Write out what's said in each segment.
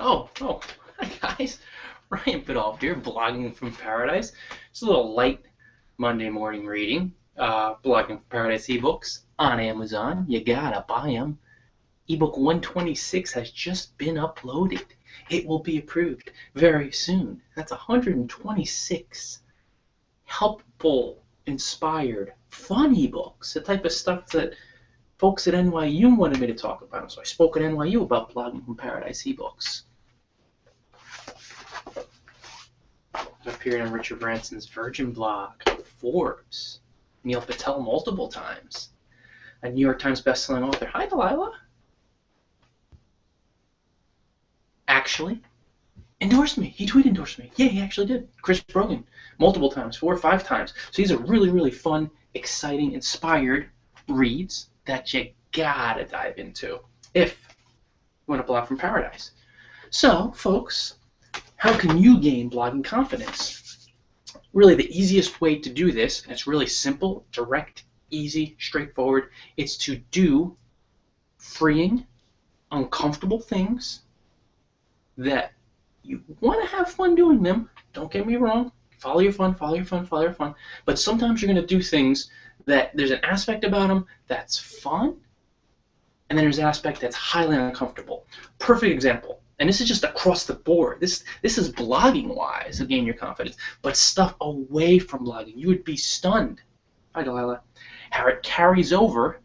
Oh, hi guys. Ryan Biddulph here, blogging from paradise. It's a little light Monday morning reading. Blogging from paradise ebooks on Amazon. You gotta buy them. Ebook 126 has just been uploaded. It will be approved very soon. That's 126 helpful, inspired, fun ebooks. The type of stuff that folks at NYU wanted me to talk about. So I spoke at NYU about blogging from paradise ebooks. Appeared on Richard Branson's Virgin blog, Forbes, Neil Patel multiple times, a New York Times bestselling author. Hi, Delilah. Actually, endorsed me. He tweet endorsed me. Yeah, he actually did. Chris Brogan, multiple times, 4 or 5 times. So these are really, really fun, exciting, inspired reads that you gotta dive into if you want to blog from paradise. So, folks, how can you gain blogging confidence? Really, the easiest way to do this, and it's really simple, direct, easy, straightforward, it's to do freeing, uncomfortable things that you want to have fun doing them. Don't get me wrong. Follow your fun, follow your fun, follow your fun. But sometimes you're going to do things that there's an aspect about them that's fun, and then there's an aspect that's highly uncomfortable. Perfect example. And this is just across the board. This is blogging-wise to gain your confidence, but stuff away from blogging. You would be stunned, hi Delilah, how it carries over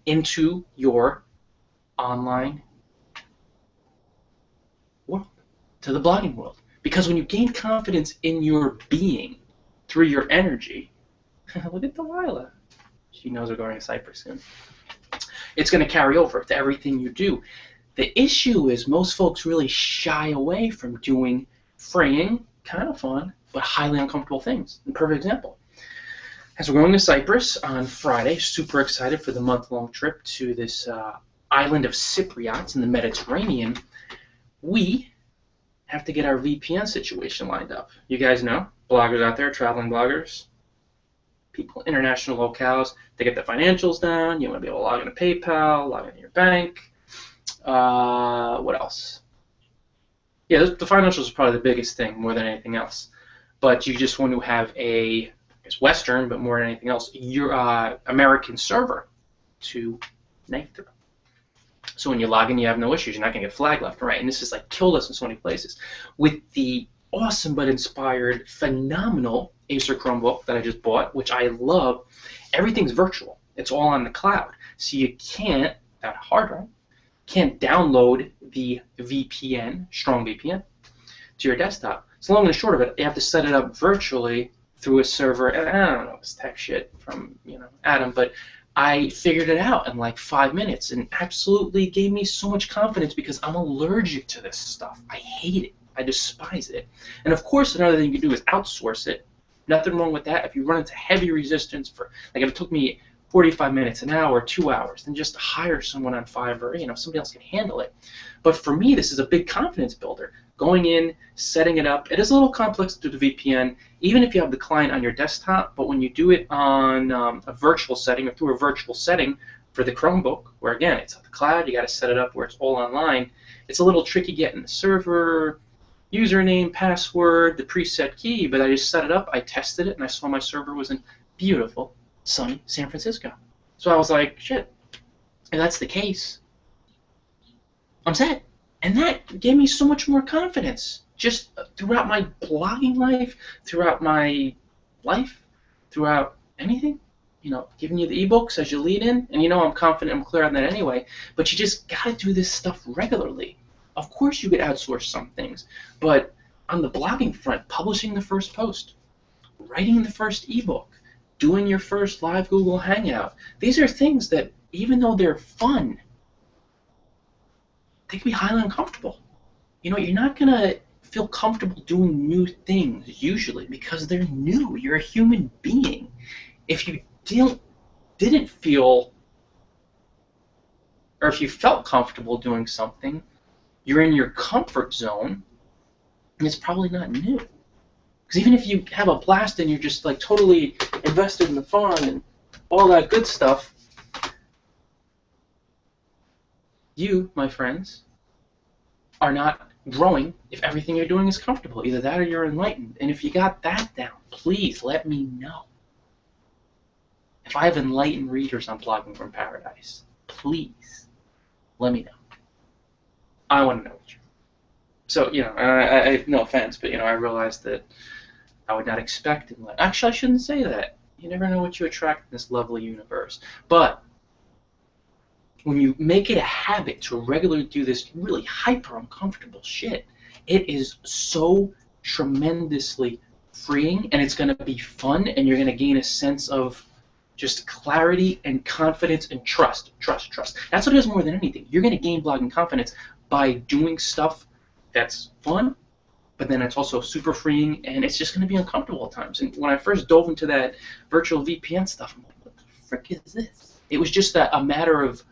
into your online world, to the blogging world. Because when you gain confidence in your being through your energy, look at Delilah. She knows we're going to Cyprus soon. It's going to carry over to everything you do. The issue is most folks really shy away from doing freeing, kind of fun, but highly uncomfortable things. A perfect example. As we're going to Cyprus on Friday, super excited for the month-long trip to this island of Cypriots in the Mediterranean, we have to get our VPN situation lined up. You guys know, bloggers out there, traveling bloggers, people, international locales, to get the financials down, you want to be able to log into PayPal, log into your bank. What else? Yeah, the financials is probably the biggest thing more than anything else. But you just want to have a, I guess Western, but more than anything else, your American server to knife through. So when you log in, you have no issues. You're not going to get flagged left and right. And this has like killed us in so many places. With the awesome but inspired, phenomenal Acer Chromebook that I just bought, which I love, everything's virtual. It's all on the cloud. So you can't, without a hard drive, can't download the VPN, strong VPN, to your desktop. So long and short of it, you have to set it up virtually through a server. And I don't know, it's tech shit from Adam, but I figured it out in like 5 minutes and absolutely gave me so much confidence because I'm allergic to this stuff. I hate it. I despise it. And of course, another thing you can do is outsource it. Nothing wrong with that. If you run into heavy resistance for, like if it took me 45 minutes, an hour, 2 hours, then just hire someone on Fiverr, somebody else can handle it. But for me, this is a big confidence builder. Going in, setting it up. It is a little complex to do the VPN, even if you have the client on your desktop, but when you do it on a virtual setting or through a virtual setting for the Chromebook, where again, it's on the cloud, you got to set it up where it's all online, it's a little tricky getting the server, username, password, the preset key, but I just set it up, I tested it, and I saw my server was in beautiful, sunny San Francisco. So I was like, shit, if that's the case, I'm set. And that gave me so much more confidence just throughout my blogging life, throughout my life, throughout anything. Giving you the ebooks as you lead in, and I'm confident, I'm clear on that anyway, but you just got to do this stuff regularly. Of course you could outsource some things, but on the blogging front, publishing the first post, writing the first ebook, doing your first live Google Hangout, these are things that, even though they're fun, they can be highly uncomfortable. You're not going to feel comfortable doing new things, usually, because they're new. You're a human being. If you didn't feel, or if you felt comfortable doing something, you're in your comfort zone, and it's probably not new. Because even if you have a blast and you're just like totally invested in the fun and all that good stuff, you, my friends, are not growing if everything you're doing is comfortable. Either that or you're enlightened. And if you got that down, please let me know. If I have enlightened readers on Blogging from Paradise, please let me know. I want to know what you're. So, I no offense, but, I realized that I would not expect it. Actually, I shouldn't say that. You never know what you attract in this lovely universe. But when you make it a habit to regularly do this really hyper uncomfortable shit, it is so tremendously freeing, and it's going to be fun, and you're going to gain a sense of just clarity and confidence and trust. That's what it is more than anything. You're going to gain blogging confidence by doing stuff that's fun, but then it's also super freeing, and it's just going to be uncomfortable at times. And when I first dove into that virtual VPN stuff, I'm like, what the frick is this? It was just a matter of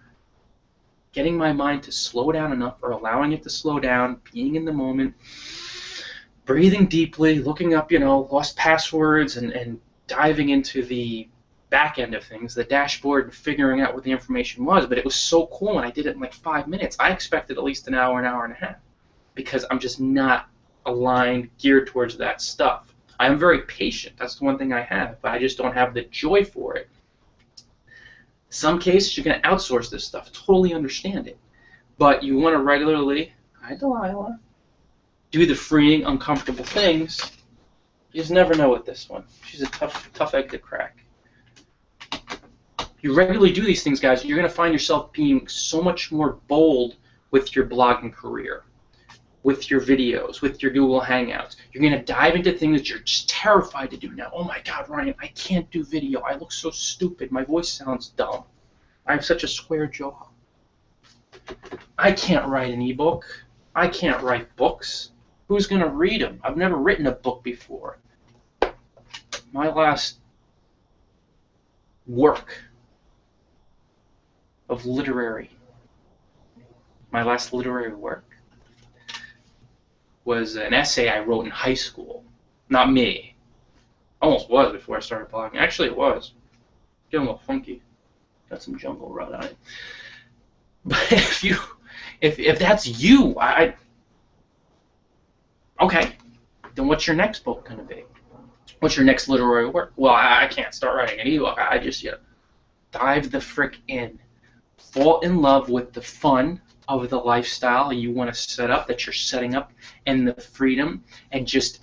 getting my mind to slow down enough, or allowing it to slow down, being in the moment, breathing deeply, looking up, lost passwords, and diving into the back end of things, the dashboard, and figuring out what the information was. But it was so cool, and I did it in like 5 minutes. I expected at least an hour and a half, because I'm just not aligned, geared towards that stuff. I am very patient. That's the one thing I have, but I just don't have the joy for it. Some cases, you're going to outsource this stuff. Totally understand it. But you want to regularly, hi Delilah, do the freeing, uncomfortable things. You just never know with this one. She's a tough egg to crack. You regularly do these things, guys, you're going to find yourself being so much more bold with your blogging career, with your videos, with your Google Hangouts. You're going to dive into things that you're just terrified to do now. Oh my God, Ryan, I can't do video. I look so stupid. My voice sounds dumb. I have such a square jaw. I can't write an ebook. I can't write books. Who's going to read them? I've never written a book before. My last work of my last literary work was an essay I wrote in high school. Not me. Almost was before I started blogging. Actually, it was. Getting a little funky. Got some jungle rot on it. But if that's you, okay. Then what's your next book gonna be? What's your next literary work? Well, I can't start writing an ebook. I just dive the frick in. Fall in love with the fun of the lifestyle you want to set up, that you're setting up, and the freedom, and just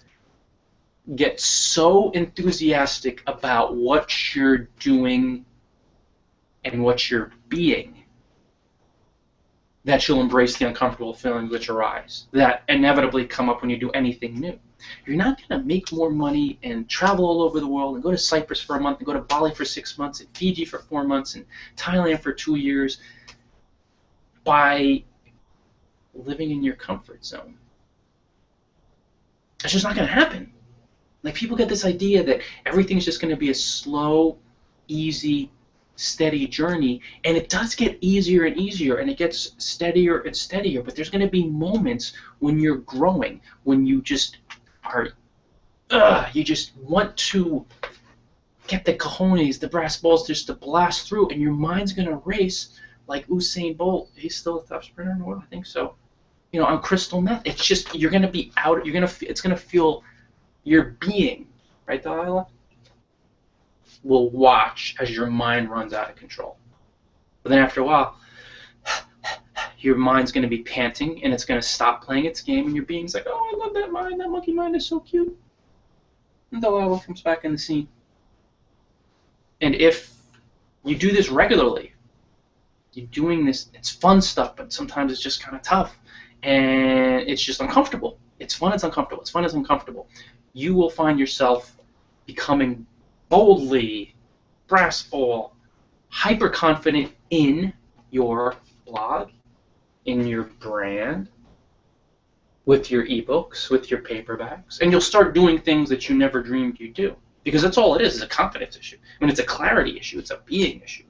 get so enthusiastic about what you're doing and what you're being that you'll embrace the uncomfortable feelings which arise, that inevitably come up when you do anything new. You're not going to make more money and travel all over the world and go to Cyprus for a month and go to Bali for 6 months and Fiji for 4 months and Thailand for 2 years by living in your comfort zone. It's just not going to happen. Like, people get this idea that everything's just going to be a slow, easy, steady journey, and it does get easier and easier, and it gets steadier and steadier, but there's going to be moments when you're growing, when you just are, you just want to get the cojones, the brass balls, just to blast through, and your mind's going to race like Usain Bolt. He's still a top sprinter in the world, I think so. On crystal meth. It's just, you're going to be out, it's going to feel, your being, right, Delilah, will watch as your mind runs out of control. But then after a while, your mind's going to be panting, and it's going to stop playing its game, and your being's like, oh, I love that mind. That monkey mind is so cute. And Delilah comes back in the scene. And if you do this regularly, you're doing this, it's fun stuff, but sometimes it's just kind of tough, and it's just uncomfortable. It's fun, it's uncomfortable. It's fun, it's uncomfortable. You will find yourself becoming boldly, brass ball, hyper confident in your blog, in your brand, with your ebooks, with your paperbacks, and you'll start doing things that you never dreamed you'd do. Because that's all it is a confidence issue. I mean, it's a clarity issue. It's a being issue.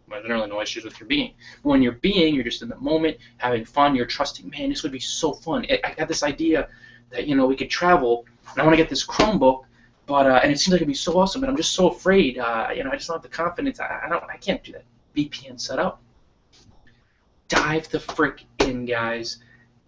There's generally no issues with your being. When you're being, you're just in the moment, having fun, you're trusting, man, this would be so fun. I got this idea that, we could travel, and I want to get this Chromebook, but and it seems like it'd be so awesome, but I'm just so afraid. I just don't have the confidence. I can't do that. VPN set up. Dive the frick in, guys.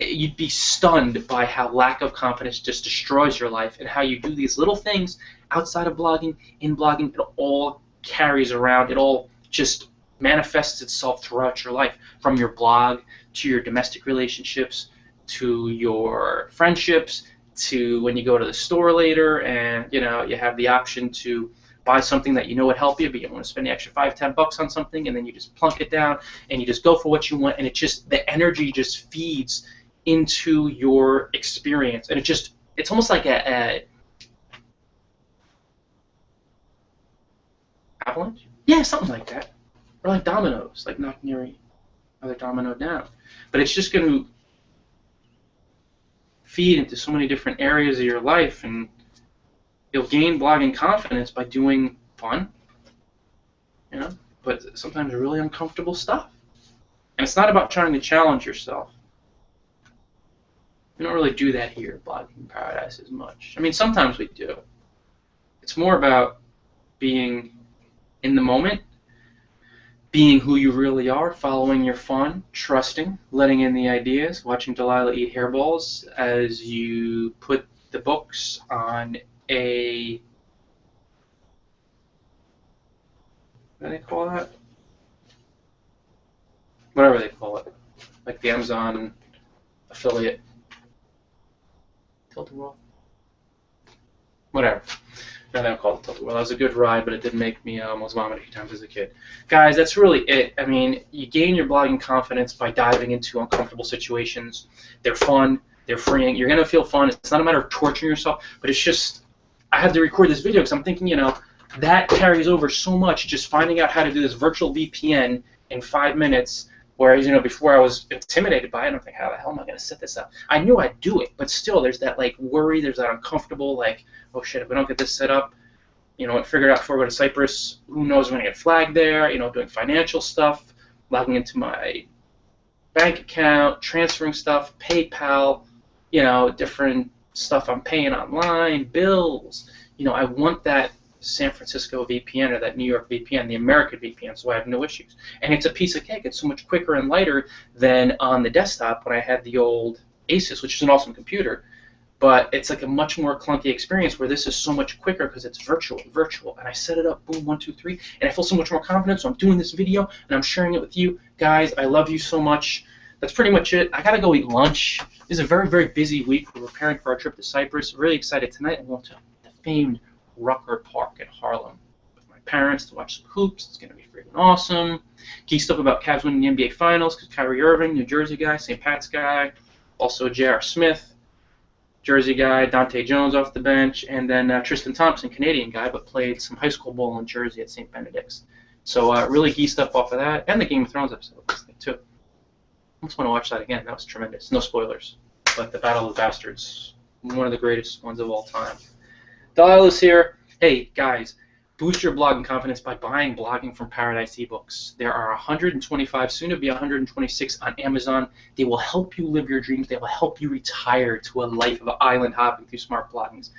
you'd be stunned by how lack of confidence just destroys your life, and how you do these little things outside of blogging, in blogging, it all carries around, it all just manifests itself throughout your life, from your blog to your domestic relationships to your friendships to when you go to the store later and you have the option to buy something that you know would help you, but you don't want to spend the extra $5-10 on something, and then you just plunk it down and you just go for what you want, and the energy just feeds into your experience, and it's almost like a avalanche? Yeah, something like that. Or like dominoes, like knocking your other domino down. But it's just going to feed into so many different areas of your life, and you'll gain blogging confidence by doing fun, but sometimes really uncomfortable stuff. And it's not about trying to challenge yourself. We don't really do that here at Blogging Paradise as much. I mean, sometimes we do. It's more about being in the moment, being who you really are, following your fun, trusting, letting in the ideas, watching Delilah eat hairballs as you put the books on a, what do they call that? Whatever they call it. Like the Amazon affiliate. Tilt-A-Whirl? Whatever. No, they don't call it Tilt-A-Whirl. That was a good ride, but it did make me almost vomit a few times as a kid. Guys, that's really it. I mean, you gain your blogging confidence by diving into uncomfortable situations. They're fun. They're freeing. You're going to feel fun. It's not a matter of torturing yourself, but it's just, I had to record this video because I'm thinking, that carries over so much, just finding out how to do this virtual VPN in 5 minutes, whereas, before I was intimidated by it. I'm like, how the hell am I going to set this up? I knew I'd do it, but still, there's that, worry, there's that uncomfortable, oh, shit, if we don't get this set up, figure it out before I go to Cyprus, who knows when I get flagged there, doing financial stuff, logging into my bank account, transferring stuff, PayPal, different stuff I'm paying online, bills. I want that San Francisco VPN or that New York VPN, the American VPN, so I have no issues. And it's a piece of cake. It's so much quicker and lighter than on the desktop when I had the old Asus, which is an awesome computer. But it's like a much more clunky experience where this is so much quicker because it's virtual. And I set it up, boom, 1, 2, 3, and I feel so much more confident. So I'm doing this video and I'm sharing it with you guys. I love you so much. That's pretty much it. I gotta go eat lunch. This is a very, very busy week. We're preparing for our trip to Cyprus. Really excited tonight. I'm going to the famed Rucker Park in Harlem with my parents to watch some hoops. It's gonna be freaking awesome. Geeked up about Cavs winning the NBA Finals because Kyrie Irving, New Jersey guy, St. Pat's guy, also J.R. Smith, Jersey guy, Dante Jones off the bench, and then Tristan Thompson, Canadian guy, but played some high school ball in Jersey at St. Benedict's. So really geeked up off of that, and the Game of Thrones episode too. I just want to watch that again. That was tremendous. No spoilers, but the Battle of the Bastards, one of the greatest ones of all time. Delilah's here. Hey, guys, boost your blogging confidence by buying Blogging from Paradise ebooks. There are 125, soon to be 126 on Amazon. They will help you live your dreams. They will help you retire to a life of island hopping through smart bloggings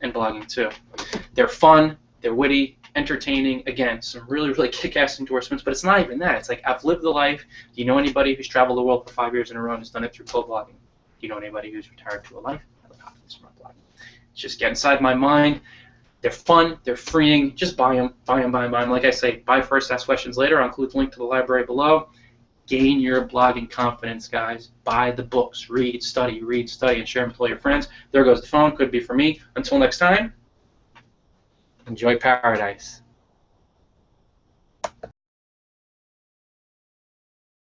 and blogging too. They're fun. They're witty, entertaining. Again, some really, really kick-ass endorsements, but it's not even that. It's like, I've lived the life. Do you know anybody who's traveled the world for 5 years in a row and has done it through co-blogging? Do you know anybody who's retired to a life of hopping through smart blogging? Just get inside my mind. They're fun. They're freeing. Just buy them. Buy them, buy them, buy them. Like I say, buy first, ask questions later. I'll include the link to the library below. Gain your blogging confidence, guys. Buy the books. Read, study, and share them with all your friends. There goes the phone. Could be for me. Until next time, enjoy paradise.